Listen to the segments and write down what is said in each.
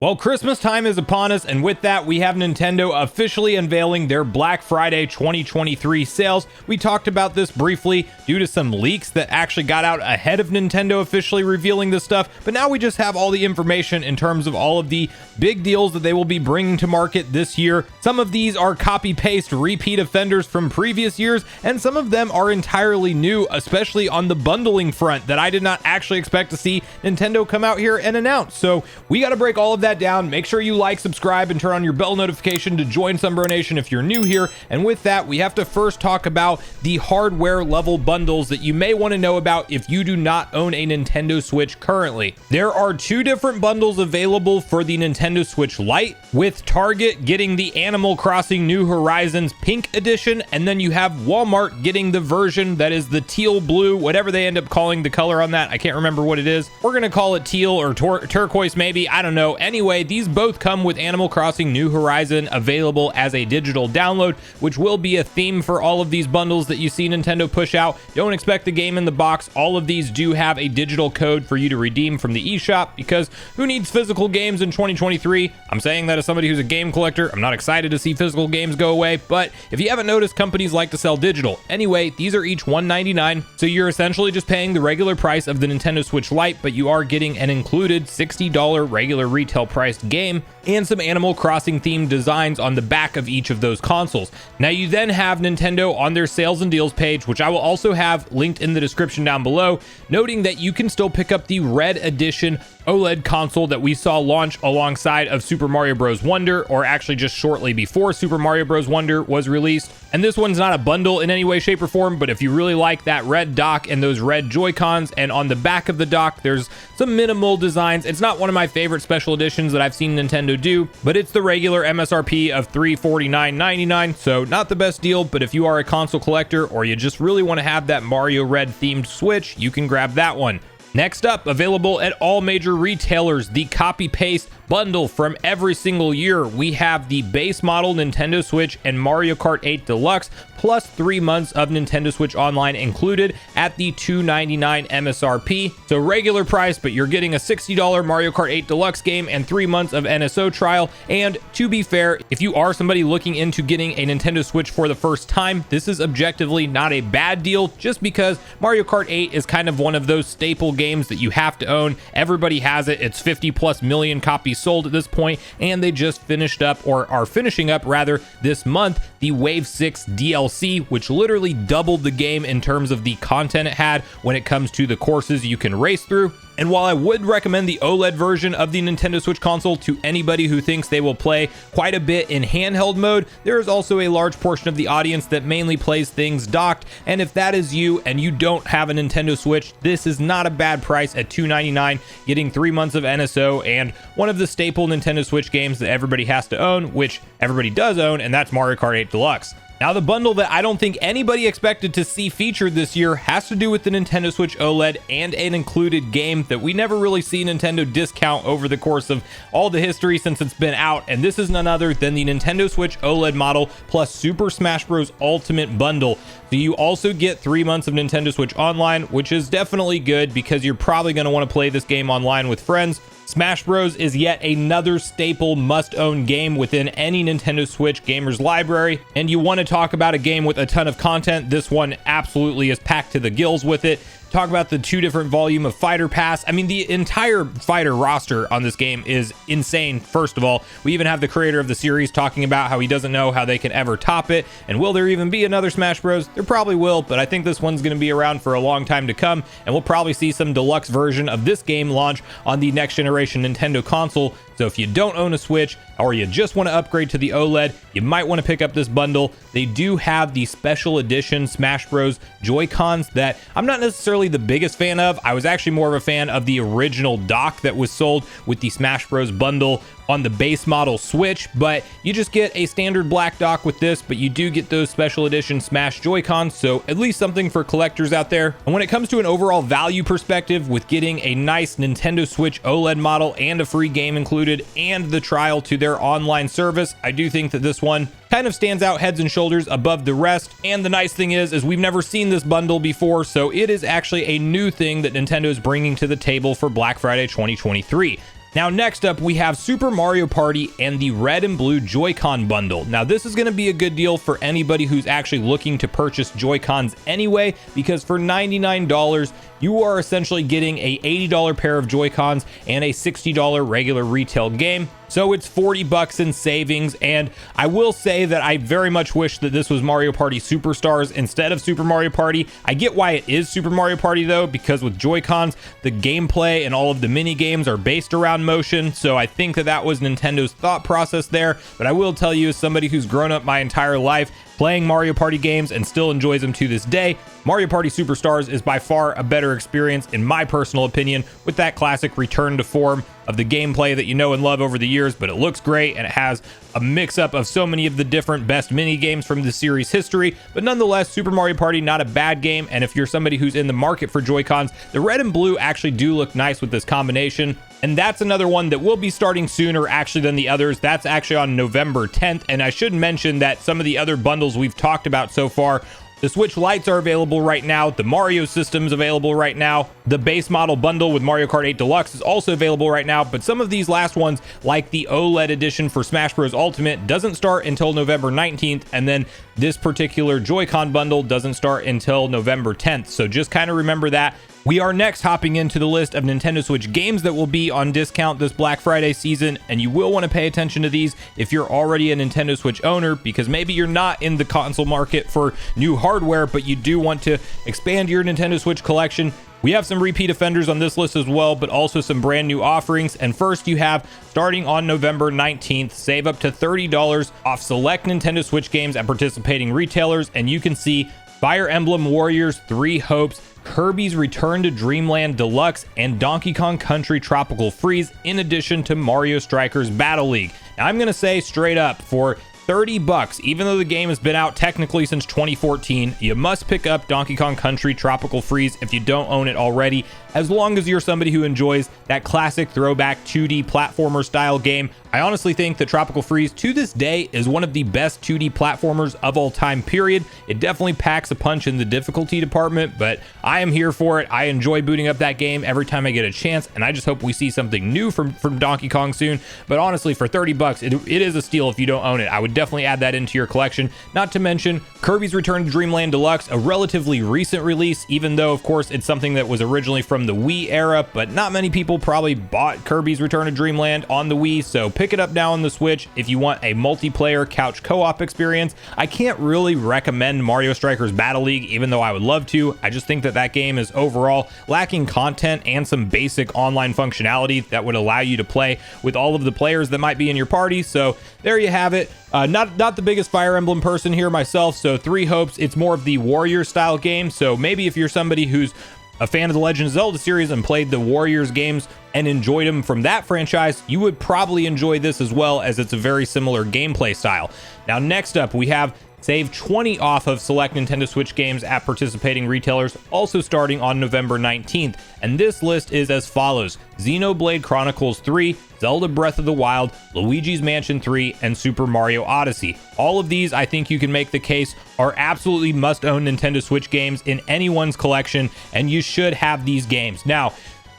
Well, Christmas time is upon us, and with that, we have Nintendo officially unveiling their Black Friday 2023 sales. We talked about this briefly due to some leaks that actually got out ahead of Nintendo officially revealing this stuff, but now we just have all the information in terms of all of the big deals that they will be bringing to market this year. Some of these are copy-paste repeat offenders from previous years, and some of them are entirely new, especially on the bundling front that I did not actually expect to see Nintendo come out here and announce. So we got to break all of that down. Make sure you like, subscribe, and turn on your bell notification to join Sunbro Nation if you're new here. And with that, we have to first talk about the hardware level bundles that you may want to know about if you do not own a Nintendo Switch currently. There are two different bundles available for the Nintendo Switch Lite, with Target getting the Animal Crossing New Horizons Pink Edition, and then you have Walmart getting the version that is the teal blue, whatever they end up calling the color on that. I can't remember what it is. We're going to call it teal or turquoise maybe. I don't know. Anyway, these both come with Animal Crossing New Horizon available as a digital download, which will be a theme for all of these bundles that you see Nintendo push out. Don't expect the game in the box. All of these do have a digital code for you to redeem from the eShop, because who needs physical games in 2023? I'm saying that as somebody who's a game collector. I'm not excited to see physical games go away, but if you haven't noticed, companies like to sell digital. Anyway, these are each $199, so you're essentially just paying the regular price of the Nintendo Switch Lite, but you are getting an included $60 regular retail priced game and some Animal Crossing themed designs on the back of each of those consoles. Now you then have Nintendo on their sales and deals page, which I will also have linked in the description down below, noting that you can still pick up the Red Edition OLED console that we saw launch alongside of Super Mario Bros. Wonder, or actually just shortly before Super Mario Bros. Wonder was released. And this one's not a bundle in any way, shape, or form, but if you really like that red dock and those red Joy-Cons, and on the back of the dock, there's some minimal designs. It's not one of my favorite special editions that I've seen Nintendo do, but it's the regular MSRP of $349.99, so not the best deal, but if you are a console collector or you just really want to have that Mario Red themed Switch, you can grab that one. Next up, available at all major retailers, the copy-paste bundle from every single year. We have the base model Nintendo Switch and Mario Kart 8 Deluxe, plus 3 months of Nintendo Switch Online included at the $299 MSRP. So regular price, but you're getting a $60 Mario Kart 8 Deluxe game and 3 months of NSO trial. And to be fair, if you are somebody looking into getting a Nintendo Switch for the first time, this is objectively not a bad deal, just because Mario Kart 8 is kind of one of those staple games that you have to own. Everybody has it. It's 50 plus million copies sold at this point, and they just finished up, or are finishing up rather, this month, the Wave 6 DLC, which literally doubled the game in terms of the content it had when it comes to the courses you can race through. And while I would recommend the OLED version of the Nintendo Switch console to anybody who thinks they will play quite a bit in handheld mode, there is also a large portion of the audience that mainly plays things docked. And if that is you and you don't have a Nintendo Switch, this is not a bad price at $299, getting 3 months of NSO and one of the staple Nintendo Switch games that everybody has to own, which everybody does own, and that's Mario Kart 8 Deluxe. Now, the bundle that I don't think anybody expected to see featured this year has to do with the Nintendo Switch OLED and an included game that we never really see Nintendo discount over the course of all the history since it's been out, and this is none other than the Nintendo Switch OLED model plus Super Smash Bros. Ultimate Bundle. So you also get 3 months of Nintendo Switch Online, which is definitely good because you're probably going to want to play this game online with friends. Smash Bros is yet another staple must-own game within any Nintendo Switch gamer's library, and you want to talk about a game with a ton of content, this one absolutely is packed to the gills with it. Talk about the 2 different volume of Fighter Pass. I mean, the entire fighter roster on this game is insane. First of all, we even have the creator of the series talking about how he doesn't know how they can ever top it. And will there even be another Smash Bros? There probably will, but I think this one's going to be around for a long time to come. And we'll probably see some deluxe version of this game launch on the next generation Nintendo console. So if you don't own a Switch, or you just want to upgrade to the OLED, you might want to pick up this bundle. They do have the special edition Smash Bros. Joy-Cons that I'm not necessarily the biggest fan of. I was actually more of a fan of the original dock that was sold with the Smash Bros. Bundle on the base model Switch, but you just get a standard black dock with this, but you do get those special edition Smash Joy-Cons, so at least something for collectors out there. And when it comes to an overall value perspective, with getting a nice Nintendo Switch OLED model and a free game included and the trial to their online service, I do think that this one kind of stands out heads and shoulders above the rest. And the nice thing is we've never seen this bundle before, so it is actually a new thing that Nintendo is bringing to the table for Black Friday 2023. Now, next up, we have Super Mario Party and the red and blue Joy-Con bundle. Now, this is going to be a good deal for anybody who's actually looking to purchase Joy-Cons anyway, because for $99, you are essentially getting a $80 pair of Joy-Cons and a $60 regular retail game. So it's $40 in savings, and I will say that I very much wish that this was Mario Party Superstars instead of Super Mario Party. I get why it is Super Mario Party though, because with Joy-Cons, the gameplay and all of the mini games are based around motion, so I think that that was Nintendo's thought process there. But I will tell you, as somebody who's grown up my entire life playing Mario Party games and still enjoys them to this day, Mario Party Superstars is by far a better experience in my personal opinion, with that classic return to form of the gameplay that you know and love over the years. But it looks great, and it has a mix-up of so many of the different best mini games from the series history. But nonetheless, Super Mario Party, not a bad game, and if you're somebody who's in the market for Joy-Cons, the red and blue actually do look nice with this combination. And that's another one that will be starting sooner actually than the others. That's actually on November 10th. And I should mention that some of the other bundles we've talked about so far, the Switch Lites are available right now. The Mario system is available right now. The base model bundle with Mario Kart 8 Deluxe is also available right now. But some of these last ones, like the OLED edition for Smash Bros. Ultimate, doesn't start until November 19th. And then this particular Joy-Con bundle doesn't start until November 10th. So just kind of remember that. We are next hopping into the list of Nintendo Switch games that will be on discount this Black Friday season, and you will want to pay attention to these if you're already a Nintendo Switch owner, because maybe you're not in the console market for new hardware, but you do want to expand your Nintendo Switch collection. We have some repeat offenders on this list as well, but also some brand new offerings. And first, you have, starting on November 19th, save up to $30 off select Nintendo Switch games at participating retailers, and you can see Fire Emblem Warriors 3 Hopes, Kirby's Return to Dreamland Deluxe, and Donkey Kong Country Tropical Freeze, in addition to Mario Strikers Battle League. Now, I'm going to say straight up, for $30, even though the game has been out technically since 2014, you must pick up Donkey Kong Country Tropical Freeze if you don't own it already, as long as you're somebody who enjoys that classic throwback 2D platformer style game. I honestly think that Tropical Freeze to this day is one of the best 2D platformers of all time, period. It definitely packs a punch in the difficulty department, but I am here for it. I enjoy booting up that game every time I get a chance, and I just hope we see something new from Donkey Kong soon. But honestly, for $30, it is a steal if you don't own it. I would definitely add that into your collection. Not to mention Kirby's Return to Dreamland Deluxe, a relatively recent release, even though of course it's something that was originally from the Wii era, but not many people probably bought Kirby's Return to Dreamland on the Wii, so pick it up now on the Switch if you want a multiplayer couch co-op experience. I can't really recommend Mario Strikers Battle League, even though I would love to. I just think that that game is overall lacking content and some basic online functionality that would allow you to play with all of the players that might be in your party. So there you have it. Not the biggest Fire Emblem person here myself, so 3 Hopes, it's more of the Warrior style game. So maybe if you're somebody who's a fan of the Legend of Zelda series and played the Warriors games and enjoyed them from that franchise, you would probably enjoy this as well, as it's a very similar gameplay style. Now, next up, we have save 20 off of select Nintendo Switch games at participating retailers, also starting on November 19th. And this list is as follows: Xenoblade Chronicles 3, Zelda Breath of the Wild, Luigi's Mansion 3, and Super Mario Odyssey. All of these, I think you can make the case, are absolutely must-own Nintendo Switch games in anyone's collection, and you should have these games. Now,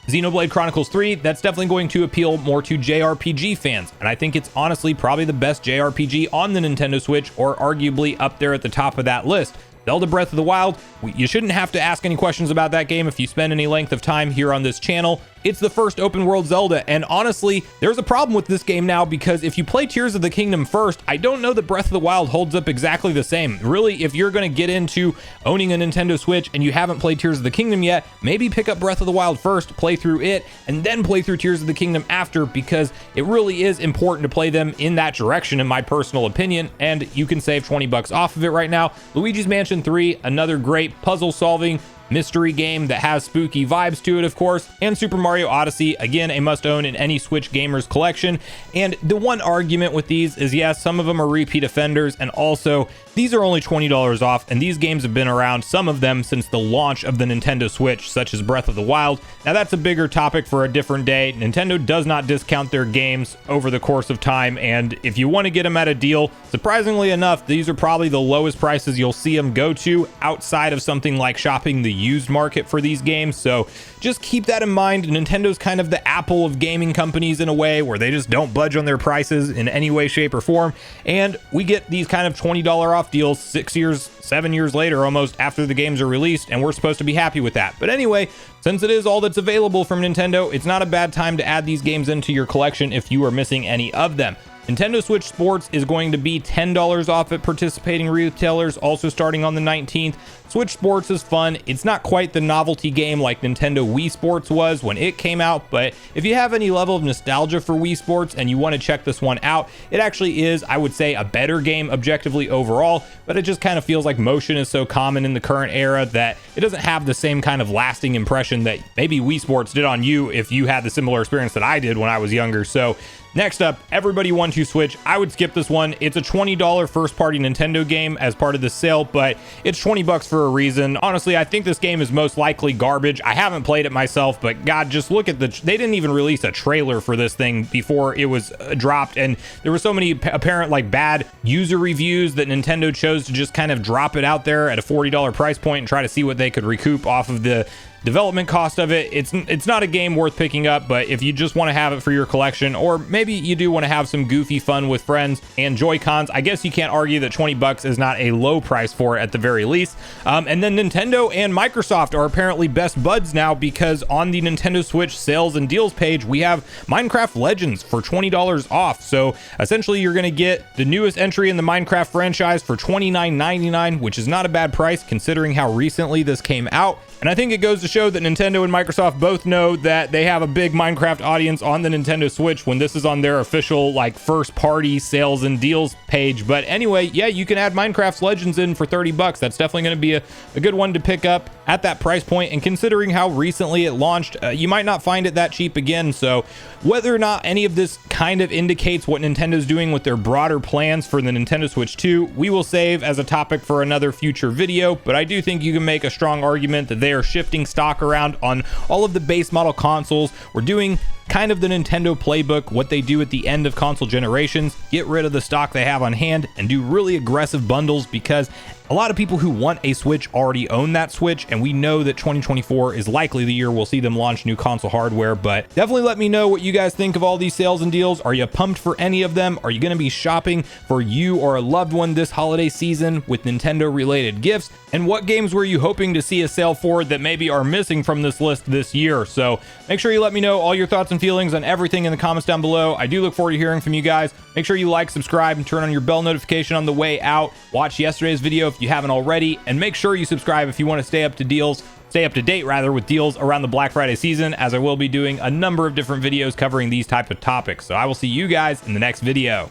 Xenoblade Chronicles 3, that's definitely going to appeal more to JRPG fans, and I think it's honestly probably the best JRPG on the Nintendo Switch, or arguably up there at the top of that list. Zelda Breath of the Wild, you shouldn't have to ask any questions about that game if you spend any length of time here on this channel. It's the first open world Zelda, and honestly, there's a problem with this game now, because if you play Tears of the Kingdom first, I don't know that Breath of the Wild holds up exactly the same. Really, if you're going to get into owning a Nintendo Switch and you haven't played Tears of the Kingdom yet, maybe pick up Breath of the Wild first, play through it, and then play through Tears of the Kingdom after, because it really is important to play them in that direction, in my personal opinion, and you can save $20 off of it right now. Luigi's Mansion 3, another great puzzle-solving mystery game that has spooky vibes to it, of course, and Super Mario Odyssey, again, a must-own in any Switch gamer's collection. And the one argument with these is, yes, some of them are repeat offenders, and also These are only $20 off, and these games have been around, some of them, since the launch of the Nintendo Switch, such as Breath of the Wild. Now, that's a bigger topic for a different day. Nintendo does not discount their games over the course of time, and if you want to get them at a deal, surprisingly enough, these are probably the lowest prices you'll see them go to outside of something like shopping the used market for these games. So just keep that in mind. Nintendo's kind of the Apple of gaming companies in a way, where they just don't budge on their prices in any way, shape, or form, and we get these kind of $20 off deals 7 years later, almost, after the games are released, and we're supposed to be happy with that. But anyway, since it is all that's available from Nintendo, it's not a bad time to add these games into your collection if you are missing any of them. Nintendo Switch Sports is going to be $10 off at participating retailers, also starting on the 19th. Switch Sports is fun. It's not quite the novelty game like Nintendo Wii Sports was when it came out, but if you have any level of nostalgia for Wii Sports and you want to check this one out, it actually is, I would say, a better game objectively overall, but it just kind of feels like motion is so common in the current era that it doesn't have the same kind of lasting impression that maybe Wii Sports did on you if you had the similar experience that I did when I was younger. So next up, Everybody Want to Switch. I would skip this one. It's a $20 first-party Nintendo game as part of the sale, but it's $20 for a reason. Honestly, I think this game is most likely garbage. I haven't played it myself, but God, just look at they didn't even release a trailer for this thing before it was dropped, and there were so many apparent like bad user reviews that Nintendo chose to just kind of drop it out there at a $40 price point and try to see what they could recoup off of the development cost of it. It's not a game worth picking up, but if you just want to have it for your collection, or maybe you do want to have some goofy fun with friends and Joy-Cons, I guess you can't argue that $20 is not a low price for it at the very least. And then Nintendo and Microsoft are apparently best buds now, because on the Nintendo Switch sales and deals page, we have Minecraft Legends for $20 off. So essentially, you're going to get the newest entry in the Minecraft franchise for $29.99, which is not a bad price considering how recently this came out. And I think it goes to show that Nintendo and Microsoft both know that they have a big Minecraft audience on the Nintendo Switch when this is on their official like first party sales and deals page. But anyway, yeah, you can add Minecraft Legends in for $30. That's definitely going to be a good one to pick up at that price point. And considering how recently it launched, you might not find it that cheap again. So whether or not any of this kind of indicates what Nintendo's doing with their broader plans for the Nintendo Switch 2, we will save as a topic for another future video. But I do think you can make a strong argument that they are shifting stock around on all of the base model consoles. We're doing kind of the Nintendo playbook, what they do at the end of console generations, get rid of the stock they have on hand and do really aggressive bundles, because a lot of people who want a Switch already own that Switch, and we know that 2024 is likely the year we'll see them launch new console hardware. But definitely let me know what you guys think of all these sales and deals. Are you pumped for any of them? Are you going to be shopping for you or a loved one this holiday season with Nintendo related gifts? And what games were you hoping to see a sale for that maybe are missing from this list this year? So make sure you let me know all your thoughts and feelings on everything in the comments down below. I do look forward to hearing from you guys. Make sure you like, subscribe, and turn on your bell notification on the way out. Watch yesterday's video if you haven't already, and make sure you subscribe if you want to stay up to date with deals around the Black Friday season, as I will be doing a number of different videos covering these types of topics. So I will see you guys in the next video.